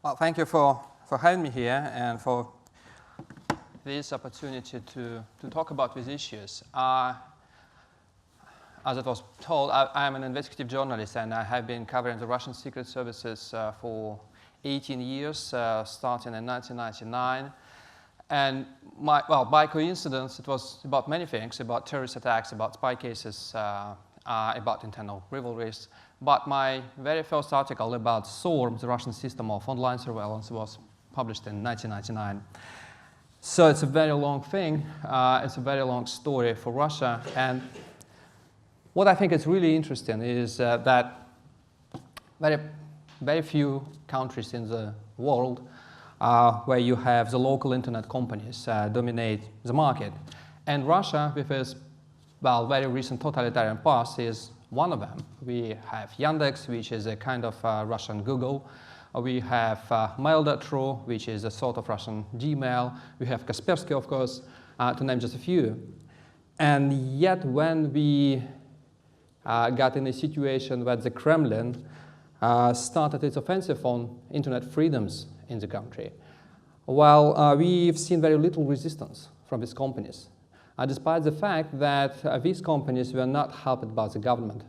Well, thank you for having me here and for this opportunity to talk about these issues. As it was told, I am an investigative journalist, and I have been covering the Russian secret services for 18 years, starting in 1999. And by coincidence, it was about many things, about terrorist attacks, about spy cases, about internal rivalries. But my very first article about SORM, the Russian system of online surveillance, was published in 1999. So it's a very long thing. It's a very long story for Russia. And what I think is really interesting is that very few countries in the world where you have the local internet companies dominate the market. And Russia, with its very recent totalitarian past, is one of them. We have Yandex, which is a kind of Russian Google. We have Mail.ru, which is a sort of Russian Gmail. We have Kaspersky, of course, to name just a few. And yet, when we got in a situation where the Kremlin started its offensive on internet freedoms in the country, well, we've seen very little resistance from these companies, despite the fact that these companies were not helped by the government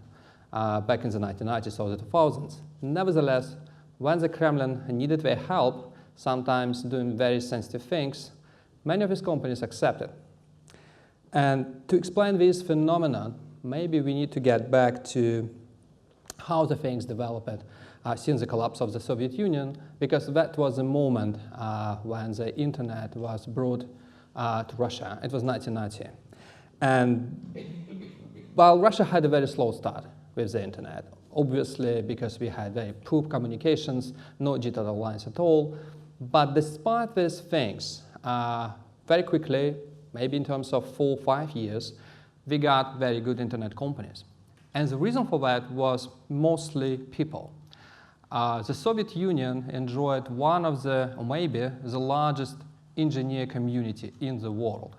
back in the 1990s or the 2000s. Nevertheless, when the Kremlin needed their help, sometimes doing very sensitive things, many of these companies accepted. And to explain this phenomenon, maybe we need to get back to how the things developed since the collapse of the Soviet Union, because that was the moment when the internet was brought to Russia. It was 1990. And while Russia had a very slow start with the internet, obviously because we had very poor communications, no digital lines at all. But despite these things, very quickly, maybe in terms of 4 or 5 years, we got very good internet companies. And the reason for that was mostly people. The Soviet Union enjoyed one of the, or maybe the largest engineer community in the world.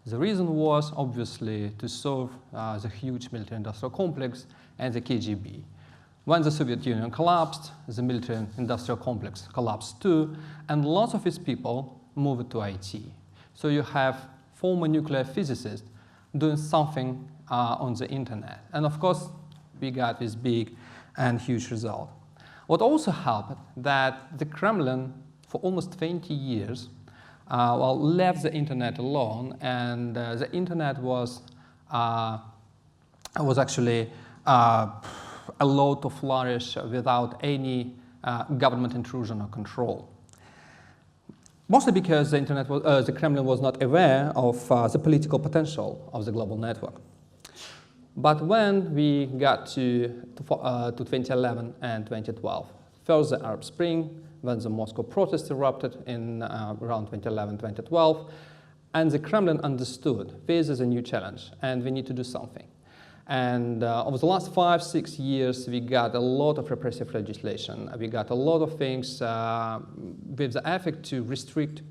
The reason was obviously to serve the huge military-industrial complex and the KGB. When the Soviet Union collapsed, the military-industrial complex collapsed too, and lots of its people moved to IT. So you have former nuclear physicists doing something on the internet. And of course, we got this big and huge result. What also helped that the Kremlin, for almost 20 years, left the internet alone, and the internet was actually allowed to flourish without any government intrusion or control. Mostly because the internet was, the Kremlin was not aware of the political potential of the global network. But when we got to 2011 and 2012, first the Arab Spring, then the Moscow protests erupted in around 2011, 2012, and the Kremlin understood this is a new challenge and we need to do something. And over the last 5, 6 years, we got a lot of repressive legislation. We got a lot of things with the effect to restrict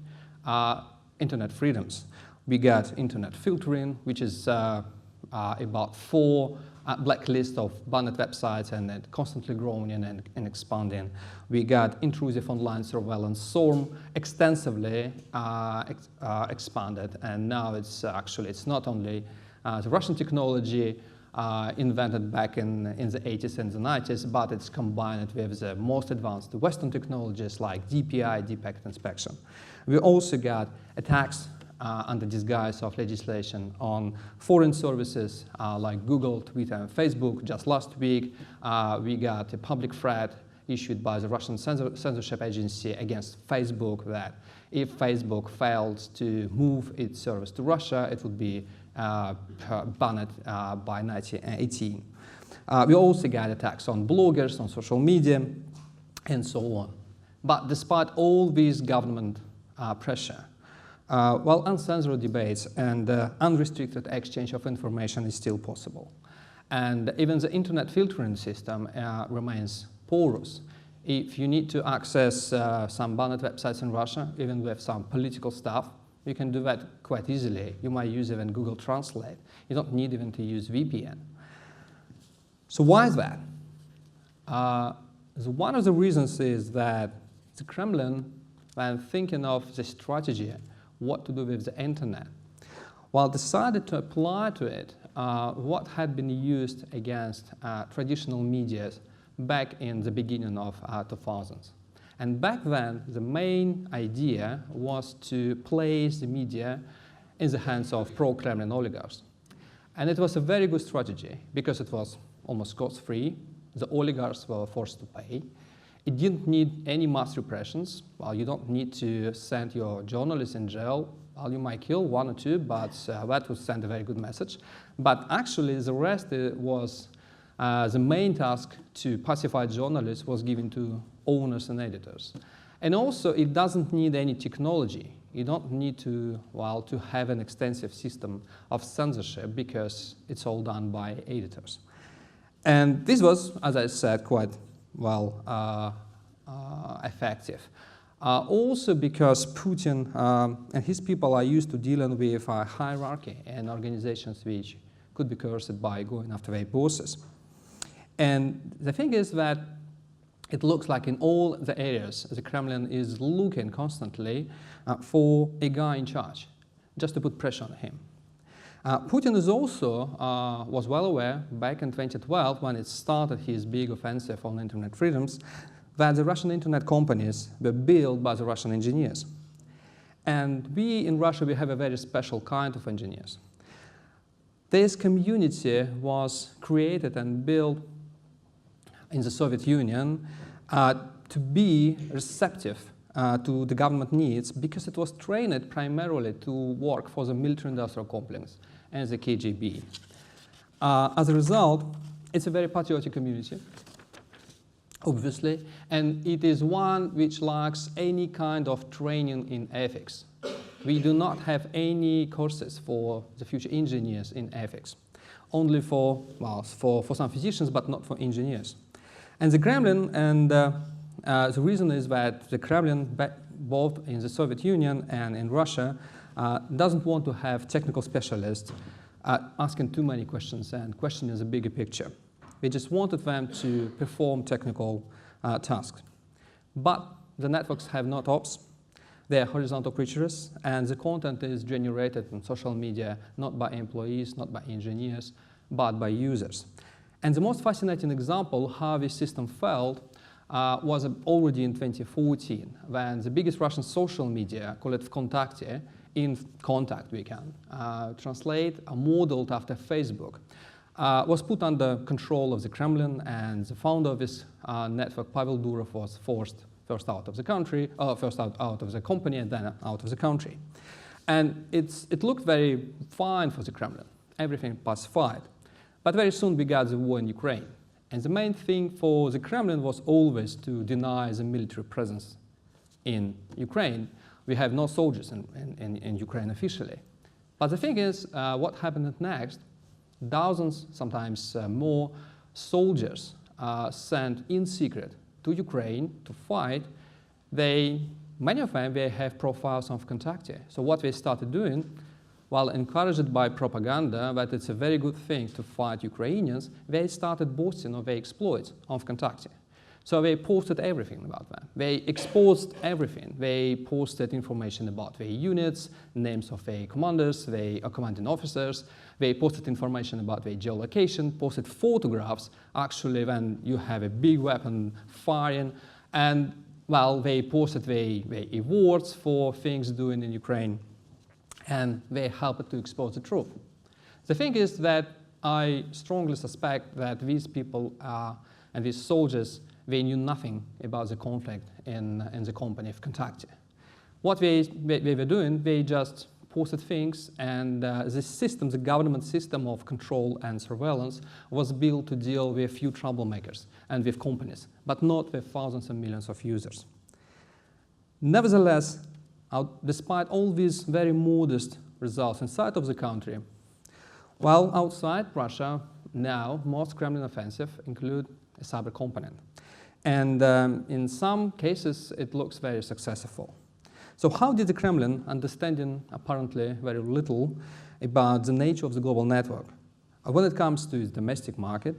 internet freedoms. We got internet filtering, which is about 4 blacklist of banned websites, and it constantly growing and expanding. We got intrusive online surveillance, SORM, extensively expanded, and now it's not only the Russian technology invented back in the 80s and the 90s, but it's combined with the most advanced Western technologies like DPI, deep packet inspection. We also got attacks under disguise of legislation on foreign services like Google, Twitter, and Facebook. Just last week, we got a public threat issued by the Russian censorship agency against Facebook that if Facebook fails to move its service to Russia, it would be banned by 2018. We also got attacks on bloggers, on social media, and so on. But despite all this government pressure, uncensored debates and unrestricted exchange of information is still possible. And even the internet filtering system remains porous. If you need to access some banned websites in Russia, even with some political stuff, you can do that quite easily. You might use even Google Translate. You don't need even to use VPN. So why is that? One of the reasons is that the Kremlin, when thinking of the strategy, what to do with the internet, well, decided to apply to it what had been used against traditional media back in the beginning of 2000s. And back then, the main idea was to place the media in the hands of pro-Kremlin oligarchs. And it was a very good strategy because it was almost cost-free. The oligarchs were forced to pay. It didn't need any mass repressions. Well, you don't need to send your journalists in jail. Well, you might kill one or two, but that would send a very good message. But actually, the rest was the main task to pacify journalists was given to owners and editors. And also, it doesn't need any technology. You don't need to, well, to have an extensive system of censorship because it's all done by editors. And this was, as I said, quite well effective. Also because Putin and his people are used to dealing with a hierarchy and organizations which could be cursed by going after their bosses. And the thing is that it looks like in all the areas, the Kremlin is looking constantly for a guy in charge, just to put pressure on him. Putin is also was well aware back in 2012 when it started his big offensive on internet freedoms that the Russian internet companies were built by the Russian engineers. And we in Russia, we have a very special kind of engineers. This community was created and built in the Soviet Union to be receptive to the government needs because it was trained primarily to work for the military-industrial complex and the KGB. As a result, it's a very patriotic community, obviously, and it is one which lacks any kind of training in ethics. We do not have any courses for the future engineers in ethics, only for, well, for some physicians, but not for engineers. And the Kremlin, and the reason is that the Kremlin, both in the Soviet Union and in Russia, doesn't want to have technical specialists asking too many questions and questioning the bigger picture. They just wanted them to perform technical tasks. But the networks have no ops. They are horizontal creatures, and the content is generated on social media not by employees, not by engineers, but by users. And the most fascinating example how this system failed was already in 2014, when the biggest Russian social media, call it Vkontakte, in Contact we can translate, modeled after Facebook, was put under control of the Kremlin, and the founder of this network, Pavel Durov, was forced first out of the country, first out of the company, and then out of the country. And it looked very fine for the Kremlin. Everything pacified. But very soon we got the war in Ukraine. And the main thing for the Kremlin was always to deny the military presence in Ukraine. We have no soldiers in Ukraine officially. But the thing is, what happened next? Thousands, sometimes more, soldiers sent in secret to Ukraine to fight. Many of them, they have profiles of Vkontakte. So what they started doing, while encouraged by propaganda that it's a very good thing to fight Ukrainians, they started boasting of their exploits on Vkontakte. So they posted everything about them. They exposed everything. They posted information about their units, names of their commanders, their commanding officers. They posted information about their geolocation, posted photographs, actually when you have a big weapon firing. And, well, they posted their awards for things doing in Ukraine. And they helped to expose the truth. The thing is that I strongly suspect that these people and these soldiers, they knew nothing about the conflict in the company of Vkontakte. What they were doing, they just posted things, and the system, the government system of control and surveillance was built to deal with few troublemakers and with companies, but not with thousands and millions of users. Nevertheless, despite all these very modest results inside of the country, while outside Russia, now most Kremlin offensive include a cyber component. And in some cases, it looks very successful. So how did the Kremlin, understanding apparently very little about the nature of the global network, when it comes to its domestic market,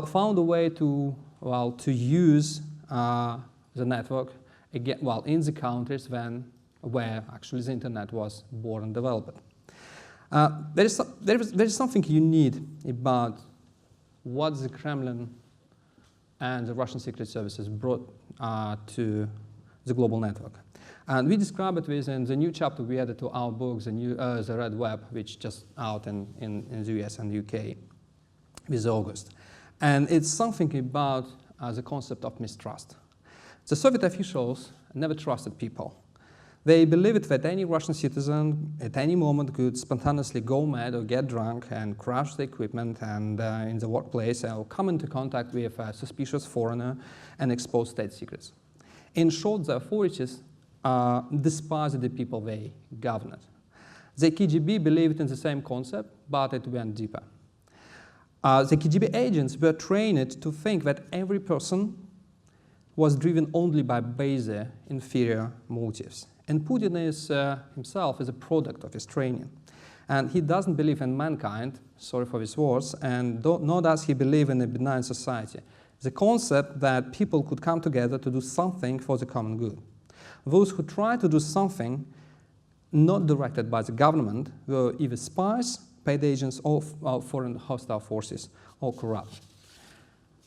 found a way to use the network again, well, in the countries where actually the internet was born and developed. There is something unique about what the Kremlin and the Russian secret services brought to the global network. And we describe it within the new chapter we added to our book, The Red Web, which just out in the US and the UK with August. And it's something about the concept of mistrust. The Soviet officials never trusted people. They believed that any Russian citizen at any moment could spontaneously go mad or get drunk and crash the equipment and in the workplace or come into contact with a suspicious foreigner and expose state secrets. In short, the authorities despised the people they governed. The KGB believed in the same concept, but it went deeper. The KGB agents were trained to think that every person was driven only by baser, inferior motives. And Putin himself is a product of his training. And he doesn't believe in mankind, sorry for his words, and nor does he believe in a benign society. The concept that people could come together to do something for the common good. Those who try to do something not directed by the government were either spies, paid agents of foreign hostile forces, or corrupt.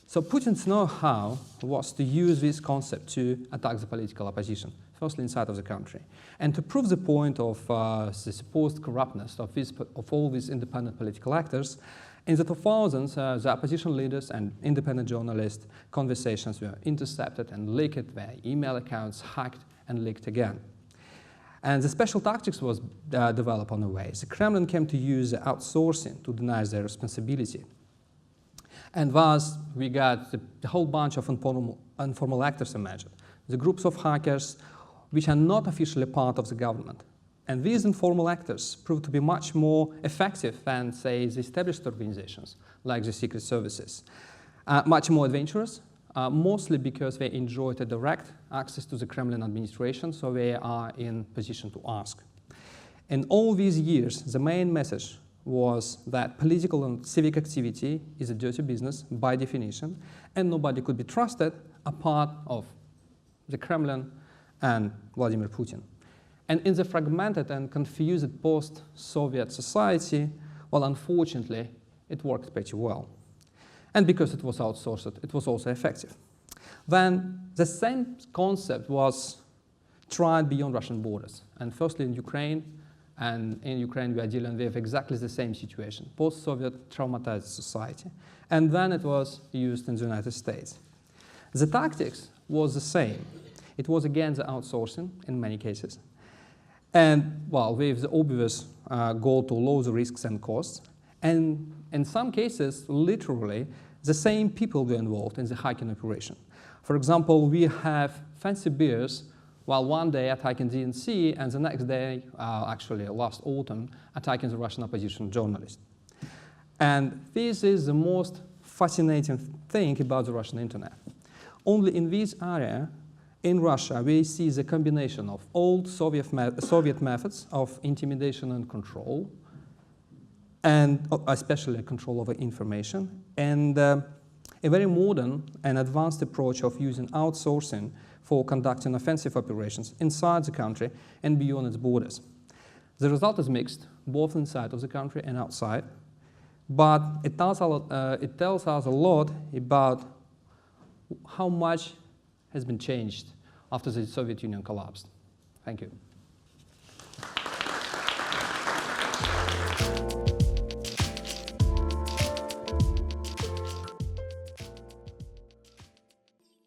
So Putin's know-how was to use this concept to attack the political opposition, firstly inside of the country, and to prove the point of the supposed corruptness of all these independent political actors. In the 2000s, the opposition leaders and independent journalists' conversations were intercepted and leaked, their email accounts hacked and leaked again. And the special tactics was developed on the way. The Kremlin came to use outsourcing to deny their responsibility. And thus, we got the whole bunch of informal actors imagined, the groups of hackers which are not officially part of the government. And these informal actors proved to be much more effective than, say, the established organizations, like the secret services. Much more adventurous, mostly because they enjoyed a direct access to the Kremlin administration, so they are in position to ask. In all these years, the main message was that political and civic activity is a dirty business by definition, and nobody could be trusted apart of the Kremlin and Vladimir Putin. And in the fragmented and confused post-Soviet society, well, unfortunately, it worked pretty well. And because it was outsourced, it was also effective. Then the same concept was tried beyond Russian borders. And firstly in Ukraine, and in Ukraine we are dealing with exactly the same situation, post-Soviet traumatized society. And then it was used in the United States. The tactics was the same. It was again the outsourcing in many cases. And, well, with the obvious goal to lower the risks and costs. And in some cases, literally, the same people were involved in the hacking operation. For example, we have fancy beers while one day attacking DNC and the next day, actually last autumn, attacking the Russian opposition journalist. And this is the most fascinating thing about the Russian internet. Only in this area, in Russia, we see the combination of old Soviet methods of intimidation and control, and especially control over information, and a very modern and advanced approach of using outsourcing for conducting offensive operations inside the country and beyond its borders. The result is mixed, both inside of the country and outside, but it tells us a lot about how much has been changed after the Soviet Union collapsed. Thank you.